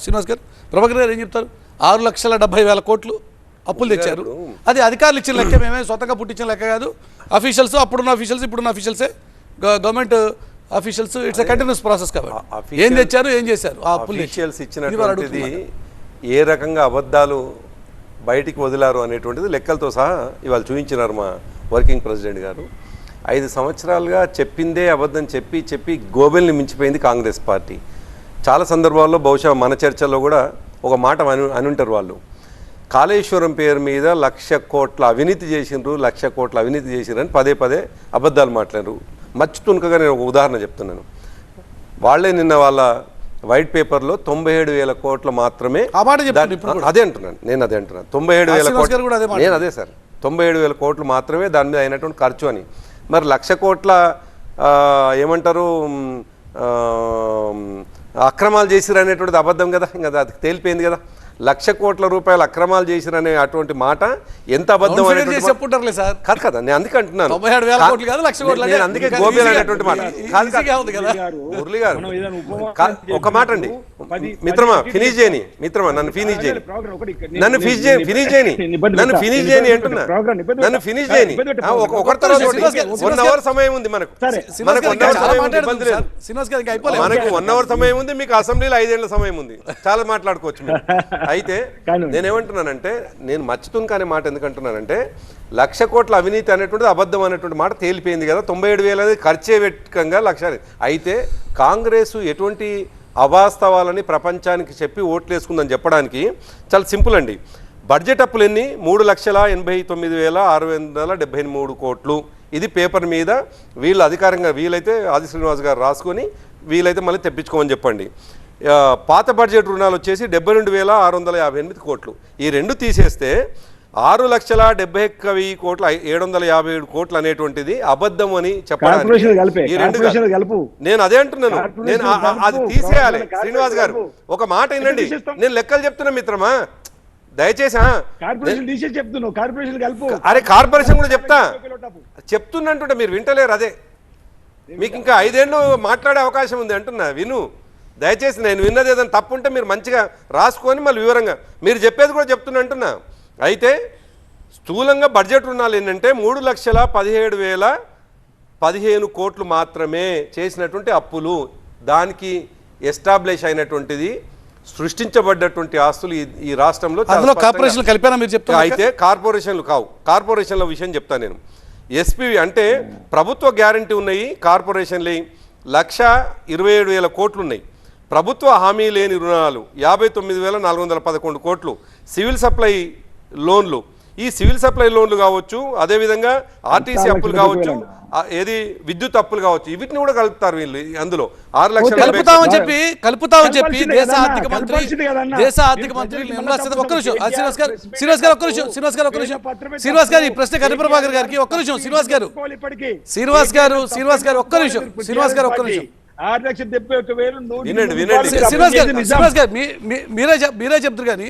శ్రీనివాస్ గారు, ప్రభాకర్ గారు ఏం చెప్తారు? 6,70,000 కోట్లు అప్పులు తెచ్చారు. అది అధికారులు ఇచ్చిన లెక్క, మేమే సొంతంగా పుట్టించిన లెక్క కాదు. అఫీషియల్స్, అప్పుడున్న అఫీషియల్స్, ఇప్పుడున్న అఫీషియల్సే, government officials. It's a continuous process. కాబట్టి ఏం తెచ్చారు, ఏం చేశారు? ఆ అప్పులు ఇచ్చినటువంటిది ఏ రకంగా అబద్ధాలు బయటికి వదిలారు అనేటువంటిది లెక్కలతో సహా ఇవాళ చూపించినారు మా వర్కింగ్ ప్రెసిడెంట్ గారు. 5 సంవత్సరాలుగా చెప్పిందే అబద్ధం చెప్పి చెప్పి గోబెల్ని మించిపోయింది కాంగ్రెస్ పార్టీ. చాలా సందర్భాల్లో బహుశా మన చర్చల్లో కూడా ఒక మాట అనుంటారు వాళ్ళు. కాళేశ్వరం పేరు మీద 1,00,000 కోట్ల అవినీతి చేసిండ్రు, 1,00,000 కోట్ల అవినీతి చేసిండ్రు అని పదే అబద్ధాలు మాట్లాడారు. మచ్చుతునుకగా నేను ఒక ఉదాహరణ చెప్తున్నాను. వాళ్ళే నిన్న వాళ్ళ వైట్ పేపర్లో 97,000 కోట్లు మాత్రమే, అదే అంటున్నాను నేను, 97,000 కోట్లు, నేను అదే సార్ 97,000 కోట్లు మాత్రమే దాని మీద అయినటువంటి ఖర్చు అని. మరి 1,00,000 కోట్ల ఏమంటారు అక్రమాలు చేసిరు అనేటువంటిది అబద్ధం కదా, ఇంకా అది తేలిపోయింది కదా. 1,00,000 కోట్ల రూపాయలు అక్రమాలు చేసిరనే అటువంటి మాట ఎంత అబద్ధం చెప్పుంటారులే సార్. కాదు కదా, నేను అందుకే అంటున్నాను, నేను అందుకే గోబెల్ అనేటువంటి మాట. మురళి గారు ఒక మాట అండి, మిత్రమా ఫినిష్ చేయని, మిత్రమా నన్ను ఫినిష్ చేయని, నన్ను ఫినిష్ చేయని అంటున్నా, నన్ను ఫినిష్ చేయని. ఒకరి తర్వాత 1 అవర్ సమయం ఉంది మనకు, 1 అవర్ సమయం ఉంది, మీకు అసెంబ్లీలో 5 ఏళ్ల సమయం ఉంది, చాలా మాట్లాడుకోవచ్చు. అయితే నేనేమంటున్నానంటే, నేను మచ్చుతుంది కానీ మాట ఎందుకంటున్నానంటే, 1,00,000 కోట్ల అవినీతి అనేటువంటిది అబద్ధం అనేటువంటి మాట తేలిపోయింది కదా. 97,000 అనేది ఖర్చే వెట్టకంగా 1,00,000. అయితే కాంగ్రెస్ ఎటువంటి అవాస్తవాలని ప్రపంచానికి చెప్పి ఓట్లేసుకుందని చెప్పడానికి చాలా సింపుల్ అండి. బడ్జెట్ అప్పులు ఎన్ని? 3,89,673 కోట్లు. ఇది పేపర్ మీద వీళ్ళు అధికారంగా, వీలైతే ఆది శ్రీనివాస్ గారు రాసుకొని, వీలైతే మళ్ళీ తెప్పించుకోమని చెప్పండి. పాత బడ్జెట్ రుణాలు వచ్చేసి 72,658 కోట్లు. ఈ రెండు తీసేస్తే 6,70,1,000 కోట్లు, 757 కోట్లు అనేటువంటిది అబద్ధం అని చెప్పడానికి నేను అదే అంటున్నాను. నేను అది తీసేయాలి. శ్రీనివాస్ గారు ఒక మాట వినండి, నేను లెక్కలు చెప్తున్నా మిత్రమా, దయచేసి. అరే కార్పొరేషన్ కూడా చెప్తున్నట్టుంటే మీరు వింటలేరు. అదే మీకు ఇంకా 5 ఏళ్ళు మాట్లాడే అవకాశం ఉంది అంటున్నా, విను దయచేసి. నేను విన్నది ఏదైనా తప్పు ఉంటే మీరు మంచిగా రాసుకొని మళ్ళీ వివరంగా మీరు చెప్పేది కూడా చెప్తున్నా అంటున్నా. అయితే స్థూలంగా బడ్జెట్ రుణాలు ఏంటంటే 3,17,015 కోట్లు మాత్రమే చేసినటువంటి అప్పులు. దానికి ఎస్టాబ్లిష్ అయినటువంటిది సృష్టించబడ్డటువంటి ఆస్తులు ఈ రాష్ట్రంలో అయితే కార్పొరేషన్లు కావు. కార్పొరేషన్ల విషయం చెప్తాను నేను. ఎస్పీవి అంటే ప్రభుత్వ గ్యారంటీ ఉన్నాయి, కార్పొరేషన్లు 1,27,000 కోట్లు ఉన్నాయి. ప్రభుత్వ హామీ లేని రుణాలు 59,411 కోట్లు. సివిల్ సప్లై లోన్లు, ఈ సివిల్ సప్లై లోన్లు కావచ్చు, అదేవిధంగా ఆర్టీసీ అప్పులు కావచ్చు, ఏది విద్యుత్ అప్పులు కావచ్చు, వీటిని కూడా కలుపుతారు వీళ్ళు. అందులో 6 లక్షలు కలుపుతామని చెప్పి దేశ ఆర్థిక మంత్రి శ్రీనివాస్ గారు ఈ ప్రశ్న కరిప్రభాకర్ గారికి ఒక్క నిమిషం. శ్రీనివాస్ గారు 6,71,000 మీరే చెప్తారు కానీ